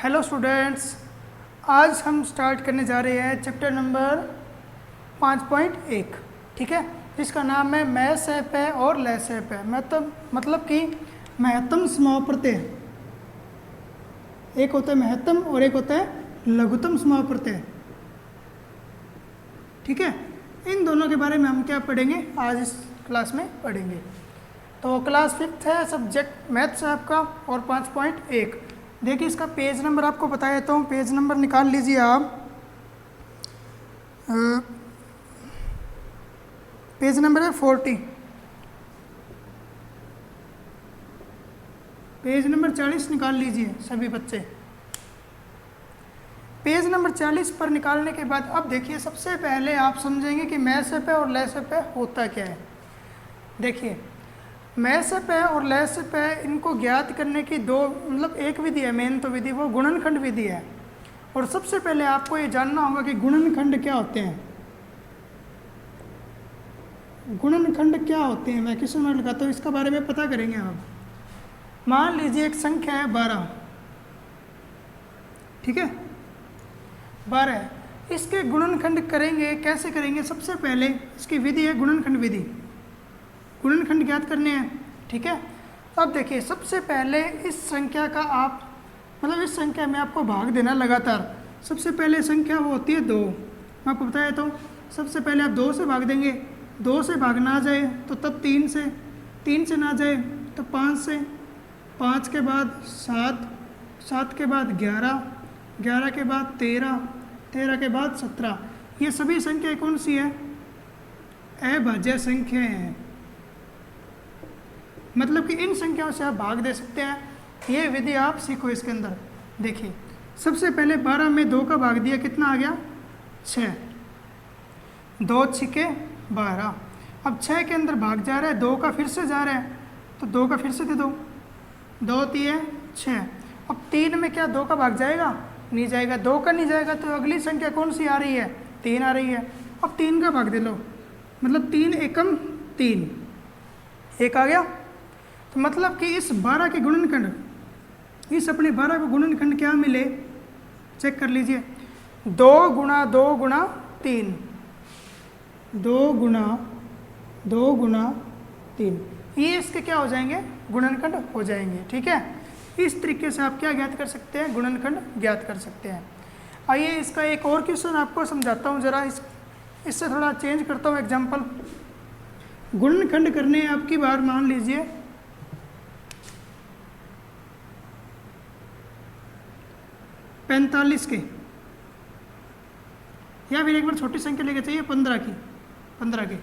Hello students, आज हम start करने जा रहे हैं चैप्टर नंबर 5.1। ठीक है, जिसका नाम है महत्सैप है और लहसैप है। मतलब कि महत्तम समाव प्रत्यय। एक होता है महत्तम और एक होता है लघुत्तम समाव प्रत्यय। ठीक है, इन दोनों के बारे में हम क्या पढ़ेंगे आज इस क्लास में पढ़ेंगे। तो क्लास 5th है, सब्जेक्ट मैथ्स है आपका और 5.1। देखिए इसका पेज नंबर आपको बताया तो पेज नंबर निकाल लीजिए आप। पेज नंबर है 40। पेज नंबर 40 निकाल लीजिए सभी बच्चे। पेज नंबर 40 पर निकालने के बाद अब देखिए सबसे पहले आप समझेंगे कि महत्सैप और लहसैप होता क्या है। देखिए महत्सैप और लहसैप इनको ज्ञात करने की दो एक विधि है, मेन तो विधि वो गुणनखंड विधि है। और सबसे पहले आपको ये जानना होगा कि गुणनखंड क्या होते हैं। गुणनखंड क्या होते हैं मैं किस में लगाता हूँ, इसका बारे में पता करेंगे आप। मान लीजिए एक संख्या है 12। ठीक है, 12 है, इसके गुणनखंड करेंगे। कैसे करेंगे? सबसे पहले इसकी विधि है गुणनखंड विधि। गुणनखंड ज्ञात करने हैं। ठीक है, अब देखिए सबसे पहले इस संख्या का आप इस संख्या में आपको भाग देना लगातार। सबसे पहले संख्या वो होती है 2। मैं आपको बताया तो सबसे पहले आप 2 से भाग देंगे। 2 से भाग ना जाए तो तब 3 से, 3 से ना जाए तो 5 से, 5 के बाद 7, 7 के बाद 11, 11 के बाद 13, 13 के बाद 17। ये सभी संख्या कौन सी है? अभाज्य संख्याएं हैं। मतलब कि इन संख्याओं से आप भाग दे सकते हैं। ये विधि आप सीखो इसके अंदर। देखिए सबसे पहले 12 में 2 का भाग दिया, कितना आ गया? 6। 2 छिके 12। अब 6 के अंदर भाग जा रहा है, 2 का फिर से जा रहा है तो 2 का फिर से दे दो। 2 3 6। अब 3 में क्या 2 का भाग जाएगा? नहीं जाएगा। 2 का नहीं जाएगा तो अगली संख्या कौन सी आ रही है? 3 आ रही है। अब 3 का भाग दे लो, मतलब 3 एकम 3, 1 आ गया। तो मतलब कि इस 12 के गुणनखंड, इस अपने 12 को गुणनखंड क्या मिले चेक कर लीजिए। 2 गुणा 2 गुणा 3, 2 गुणा 2 गुणा 3, ये इसके क्या हो जाएंगे? गुणनखंड हो जाएंगे। ठीक है, इस तरीके से आप क्या ज्ञात कर सकते हैं? गुणनखंड ज्ञात कर सकते हैं। आइए इसका एक और क्वेश्चन आपको समझाता हूँ ज़रा। इससे थोड़ा चेंज करता हूँ एग्जाम्पल। गुणनखंड करने आपकी बार मान लीजिए 45 के, या फिर एक बार छोटी संख्या लेके चाहिए 15 की, 15 के।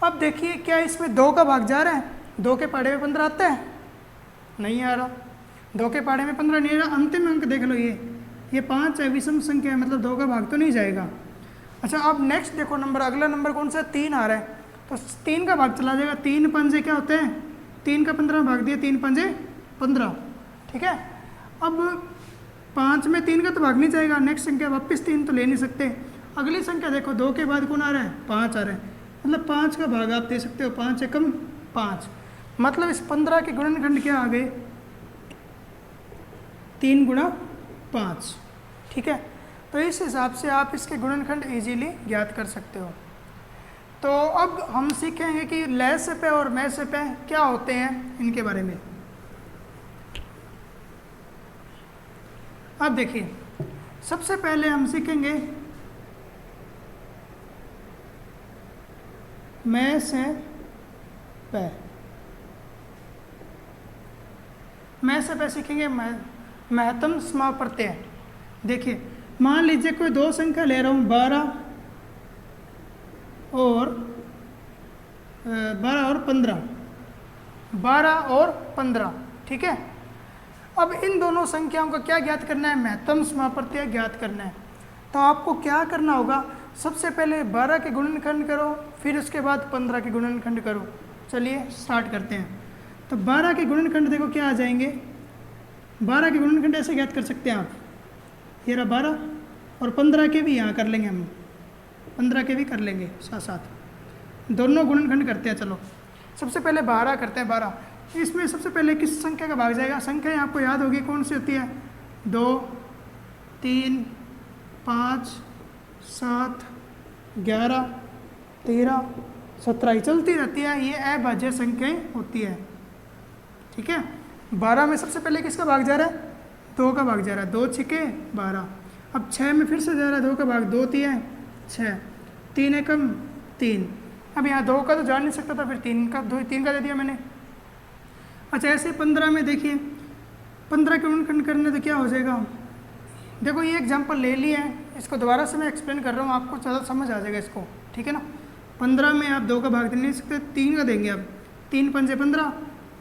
अब देखिए क्या इसमें 2 का भाग जा रहा है? 2 के पहाड़े में 15 आता है? नहीं आ रहा। 2 के पहाड़े में 15 नहीं आ रहा। अंतिम अंक देख लो, ये 5 है, विषम संख्या है, मतलब 2 का भाग तो नहीं जाएगा। अच्छा अब नेक्स्ट देखो नंबर, अगला नंबर कौन सा? 3 आ रहा है तो 3 का भाग चला जाएगा। 3 पंजे क्या होते हैं? 3 का 15 भाग दिया, 3 पंजे 15। ठीक है, अब 5 में 3 का तो भाग नहीं जाएगा। नेक्स्ट संख्या वापस 3 तो ले नहीं सकते। अगली संख्या देखो, 2 के बाद कौन आ रहा है? 5 आ रहा है, मतलब 5 का भाग आप दे सकते हो। 5 एकम 5, मतलब इस 15 के गुणनखंड क्या आ गए? 3 गुणा 5। ठीक है, तो इस हिसाब से आप इसके गुणनखंड इजीली ज्ञात कर सकते हो। तो अब हम सीखेंगे कि लहसैप और महत्सैप क्या होते हैं, इनके बारे में। अब देखिए सबसे पहले हम सीखेंगे महत्सैप। महत्सैप सीखेंगे महत्तम समाव प्रत्यय। देखिए मान लीजिए कोई 2 संख्या ले रहा हूँ, 12 और 15, 12 और 15। ठीक है, अब इन दोनों संख्याओं का क्या ज्ञात करना है? महत्तम समाव प्रत्यय ज्ञात करना है। तो आपको क्या करना होगा? सबसे पहले 12 के गुणनखंड करो, फिर उसके बाद 15 के गुणनखंड करो। चलिए स्टार्ट करते हैं। तो 12 के गुणनखंड देखो क्या आ जाएंगे। 12 के गुणनखंड ऐसे ज्ञात कर सकते हैं आप, ये रहा 12, और 15 के भी यहाँ कर लेंगे हम, 15 के भी कर लेंगे साथ साथ, दोनों गुणनखंड करते हैं। चलो सबसे पहले 12 करते हैं। 12 इसमें सबसे पहले किस संख्या का भाग जाएगा? संख्या आपको याद होगी कौन सी होती है? 2, 3, 5, 7, 11, 13, 17 चलती रहती है। ये अभाज्य संख्याएं होती है। ठीक है, 12 में सबसे पहले किसका भाग जा रहा है? 2 का भाग जा रहा है। 2 छिके 12। अब 6 में फिर से जा रहा है 2 का भाग, 2 3 6, 3 एकम 3। अब यहाँ 2 का तो जा नहीं सकता था, फिर 3 का दे दिया मैंने। अच्छा, ऐसे 15 में देखिए, 15 के गुणनखंड करने तो क्या हो जाएगा? देखो ये एग्जाम्पल ले लिया है, इसको दोबारा से मैं एक्सप्लेन कर रहा हूँ, आपको ज़्यादा समझ आ जाएगा इसको। ठीक है ना, 15 में आप 2 का भाग दे नहीं सकते, 3 का देंगे आप। 3 पंजे 15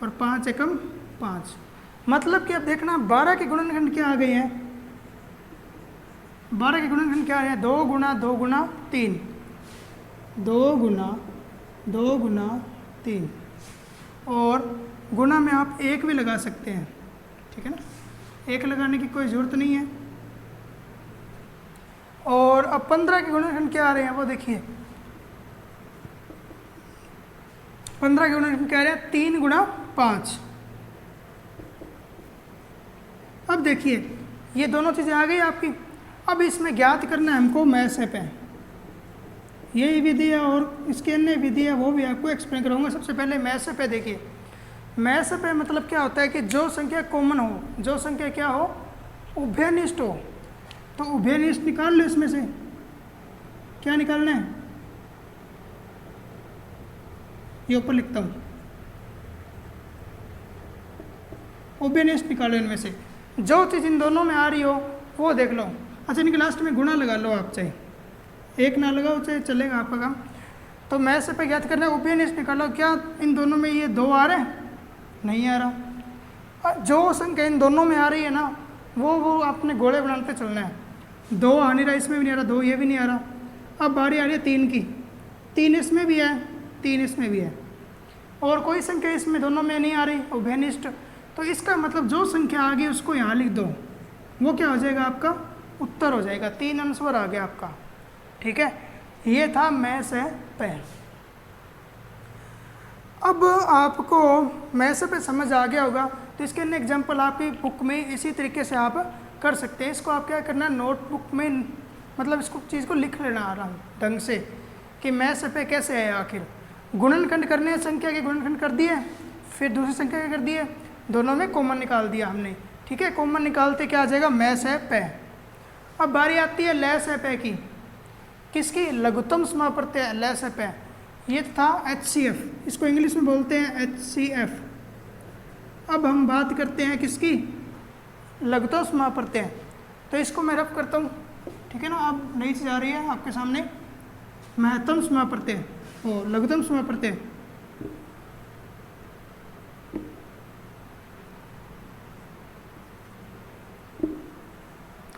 और 5 एकम 5। मतलब कि अब देखना 12 के गुणनखंड क्या आ गए हैं? 12 के गुणनखंड क्या है? 2 गुना 2 गुना 3, 2 गुना 2 गुना 3, और गुना में आप 1 भी लगा सकते हैं। ठीक है ना, 1 लगाने की कोई ज़रूरत नहीं है। और अब 15 के गुणनखंड क्या आ रहे हैं वो देखिए। 15 के गुणनखंड क्या आ रहे हैं? 3 गुना 5। अब देखिए ये दोनों चीज़ें आ गई आपकी। अब इसमें ज्ञात करना है हमको मैसेप है। यही विधि है और इसकी अन्य विधि है, वो भी आपको एक्सप्लेन कराऊंगा। सबसे पहले मैसेप है। देखिए मैसेप है मतलब क्या होता है कि जो संख्या कॉमन हो, जो संख्या क्या हो? उभयनिष्ठ हो। तो उभयनिष्ठ निकाल लो। इसमें से क्या निकालना है? ये ऊपर लिखता हूँ, उभयनिष्ठ निकालो। इनमें से जो चीज़ इन दोनों में आ रही हो वो देख लो। अच्छा, इनके लास्ट में गुणा लगा लो आप, चाहे 1 ना लगाओ चाहे चलेगा आपका काम। तो मैसेप पे ज्ञात करना है, उभयनिष्ठ निकालो। क्या इन दोनों में ये 2 आ रहे हैं? नहीं आ रहा। जो संख्या इन दोनों में आ रही है ना, वो आपने गोले बनाते चलना है। 2 आ नहीं रहा, इसमें भी नहीं आ रहा, 2 ये भी नहीं आ रहा। अब बारी आ रही है 3 की। 3 इसमें भी है, 3 इसमें भी है, और कोई संख्या इसमें दोनों में नहीं आ रही, उभयनिष्ठ। तो इसका मतलब जो संख्या आ गई उसको यहाँ लिख दो, वो क्या हो जाएगा? आपका उत्तर हो जाएगा। 3 आंसर आ गया आपका। ठीक है, ये था मैसेप। अब आपको मैसेप समझ आ गया होगा, तो इसके अन्य एग्जाम्पल आपकी बुक में इसी तरीके से आप कर सकते हैं। इसको आप क्या करना है, नोटबुक में मतलब इसको चीज़ को लिख लेना आराम ढंग से कि मैसेप कैसे है। आखिर गुणनखंड करने, संख्या के गुणनखंड कर दिए, फिर दूसरी संख्या के कर दिए, दोनों में कॉमन निकाल दिया हमने। ठीक है, कॉमन निकालते क्या आ जाएगा? मैसेप। अब बारी आती है लैसेप की। किसकी? लघुत्तम समाप्रत्यय लैसेप। ये था HCF, इसको इंग्लिश में बोलते हैं HCF। अब हम बात करते हैं किसकी? लघुत्तम समाप्रत्यय। तो इसको मैं रफ करता हूँ। ठीक है ना, अब नई चीज़ आ रही है आपके सामने, महत्तम समाप्रत्यय और लघुत्तम समाप्रत्यय।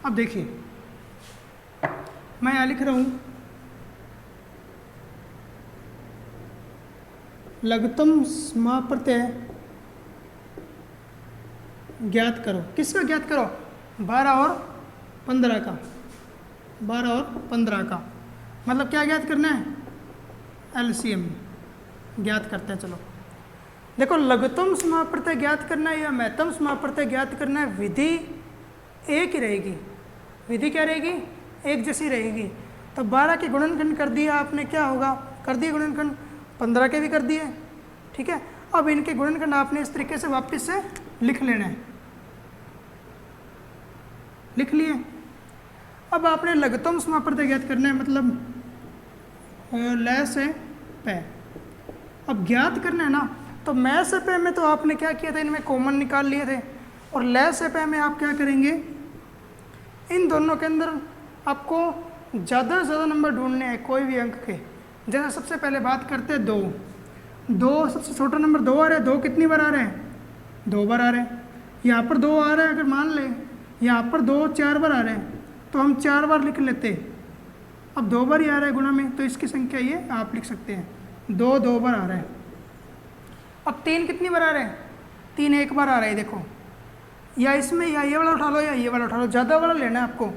अब देखिए मैं यहाँ लिख रहा हूँ लघुत्तम समाप्रत्यय ज्ञात करो। किसका ज्ञात करो? 12 और 15 का। 12 और 15 का मतलब क्या ज्ञात करना है? LCM ज्ञात करते हैं। चलो देखो, लघुत्तम समाप्रत्यय ज्ञात करना है या महत्तम समाप्रत्यय ज्ञात करना है, विधि एक ही रहेगी। विधि क्या रहेगी? एक जैसी रहेगी। तो 12 के गुणनखंड कर दिया आपने, क्या होगा? कर दिए गुणनखंड, 15 के भी कर दिए। ठीक है, अब इनके गुणनखंड आपने इस तरीके से वापस से लिख लेना है। लिख लिए। अब आपने लघुत्तम समाप्रत्यय ज्ञात करना है, मतलब लैसेप। अब ज्ञात करना है ना, तो मैसेप में तो आपने क्या किया था? इनमें कॉमन निकाल लिए थे। और लैसेप में आप क्या करेंगे? इन दोनों के अंदर आपको ज़्यादा से ज़्यादा नंबर ढूंढने हैं, कोई भी अंक के। जैसे सबसे पहले बात करते हैं 2 सबसे छोटा नंबर 2 आ रहा है। 2 कितनी बार आ रहे हैं? 2 बार आ रहे हैं। यहाँ पर 2 आ रहा है, अगर मान लें यहाँ पर 2 4 बार आ रहे हैं, तो हम 4 बार लिख लेते। अब 2 बार ही आ रहा है गुणा में, तो इसकी संख्या ये आप लिख सकते हैं। 2 बार आ रहा है। अब 3 कितनी बार आ रहे हैं? 3 1 बार आ रहा है। देखो, या इसमें या ये वाला उठा लो या ये वाला उठा लो, ज़्यादा वाला लेना है आपको।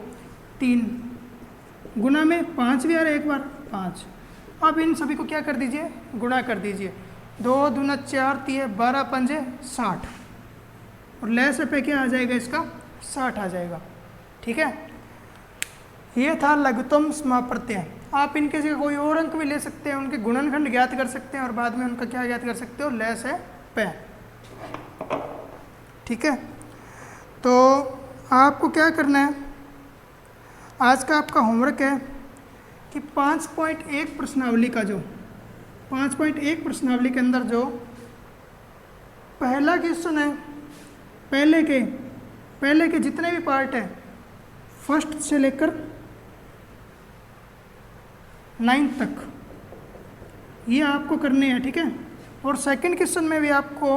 3 गुना में 5 भी आ रहा है, 1 बार 5। अब इन सभी को क्या कर दीजिए? गुणा कर दीजिए। 2 दूना 4 3 12 पंजे 60। और लैसेप क्या आ जाएगा इसका? 60 आ जाएगा। ठीक है, ये था लघुत्तम समाप्रत्यय। आप इनके जगह कोई और अंक भी ले सकते हैं, उनके गुणनखंड ज्ञात कर सकते हैं और बाद में उनका क्या ज्ञात कर सकते हो, लय से पे। ठीक है, तो आपको क्या करना है, आज का आपका होमवर्क है कि 5.1 प्रश्नावली का जो 5.1 प्रश्नावली के अंदर जो पहला क्वेश्चन है, पहले के जितने भी पार्ट हैं फर्स्ट से लेकर 9 तक ये आपको करने हैं। ठीक है, और सेकंड क्वेश्चन में भी आपको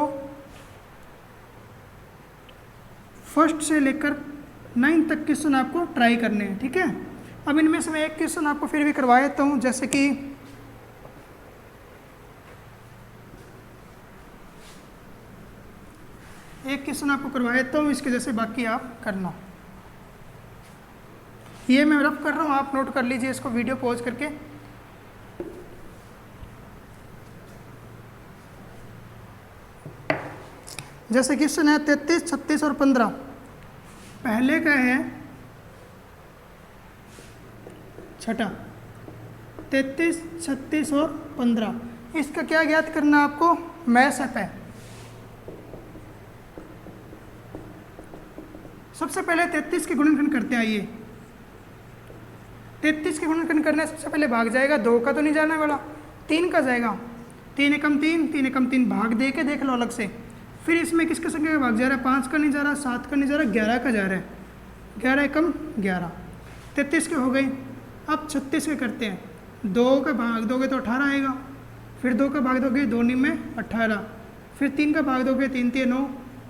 फर्स्ट से लेकर 9 तक क्वेश्चन आपको ट्राई करने हैं। ठीक है, अब इनमें से मैं एक क्वेश्चन आपको फिर भी करवा देता हूँ, जैसे कि एक क्वेश्चन आपको करवा देता हूँ, इसके जैसे बाकी आप करना। ये मैं रफ कर रहा हूँ, आप नोट कर लीजिए इसको वीडियो पॉज करके। जैसे क्वेश्चन है 33, 36 और 15। पहले का है छठा 33, 36 और 15। इसका क्या ज्ञात करना आपको, मैथ है। सबसे पहले 33 के गुणनखंड करते हैं। आइए 33 के गुणनखंड करने से सबसे पहले भाग जाएगा, 2 का तो नहीं जाने वाला, 3 का जाएगा। 3 एकम 3, 3 एकम 3 भाग दे के देख लो अलग से। फिर इसमें किसके संख्या का भाग जा रहा है, 5 का नहीं जा रहा, 7 का नहीं जा रहा, 11 का जा रहा है। 11 एकम 11, 33 के हो गए। अब 36 के करते हैं, 2 का भाग दोगे तो 18 आएगा, फिर 2 का भाग दोगे 2 में 18, फिर 3 का भाग दोगे 3 3 9,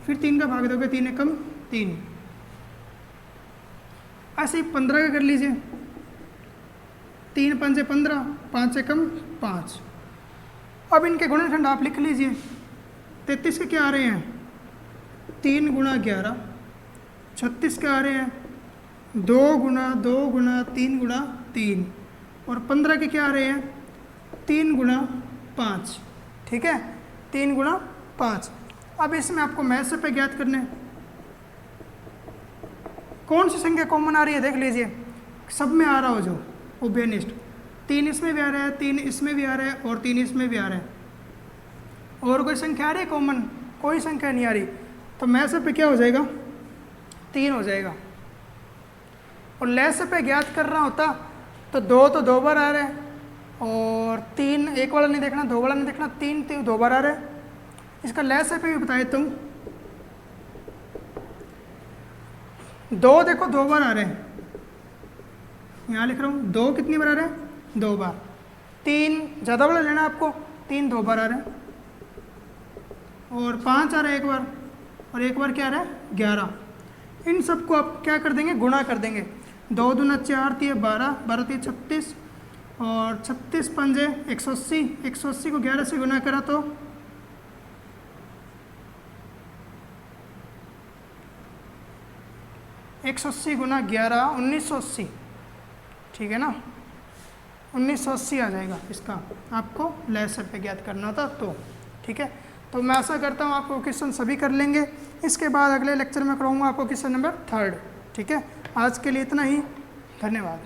फिर 3 का भाग दोगे 3 एकम 3। ऐसे ही 15 का कर लीजिए, 3 5 15, 5 एकम 5। अब इनके गुणनखंड आप लिख लीजिए। 33 के क्या आ रहे हैं, 3 गुणा 11। 36 के आ रहे हैं 2 गुणा 2 गुणा 3 गुणा 3। और 15 के क्या आ रहे हैं, 3 गुणा 5। ठीक है, 3 गुणा 5। अब इसमें आपको मैथ से पे ज्ञात करने हैं। कौन सी संख्या कॉमन आ रही है देख लीजिए, सब में आ रहा हो जो उभयनिष्ठ। 3 इसमें भी आ रहा है, 3 इसमें भी आ रहा है और 3 इसमें भी आ रहा है। और कोई संख्या आ रही है कॉमन, कोई संख्या नहीं आ रही, तो मैथ से पे क्या हो जाएगा, 3 हो जाएगा। और लय से पे ज्ञात कर रहा होता तो 2 तो 2 बार आ रहा है, और 3 एक वाला नहीं देखना, 2 वाला नहीं देखना, 3 2 बार आ रहा है। इसका लय से पे भी बता देता हूँ। 2 देखो 2 बार आ रहे हैं, यहाँ लिख रहा हूँ 2 कितनी बार आ रहे हैं, 2 बार। 3 ज़्यादा वाला लेना आपको, 3 2 बार आ रहे हैं। और 5 आ रहा है 1 बार, और 1 बार क्या आ रहा है 11। इन सबको आप क्या कर देंगे, गुणा कर देंगे। 2 दूना 4 3 12, 12 3 36, और 36 पंजे 180। 180 को 11 से गुना करा तो 180 गुना 11 1980। ठीक है ना, 1980 आ जाएगा। इसका आपको लय से पे ज्ञात करना था तो। ठीक है, तो मैं आशा करता हूँ आपको क्वेश्चन सभी कर लेंगे। इसके बाद अगले लेक्चर में कराऊंगा आपको क्वेश्चन नंबर 3। ठीक है, आज के लिए इतना ही, धन्यवाद।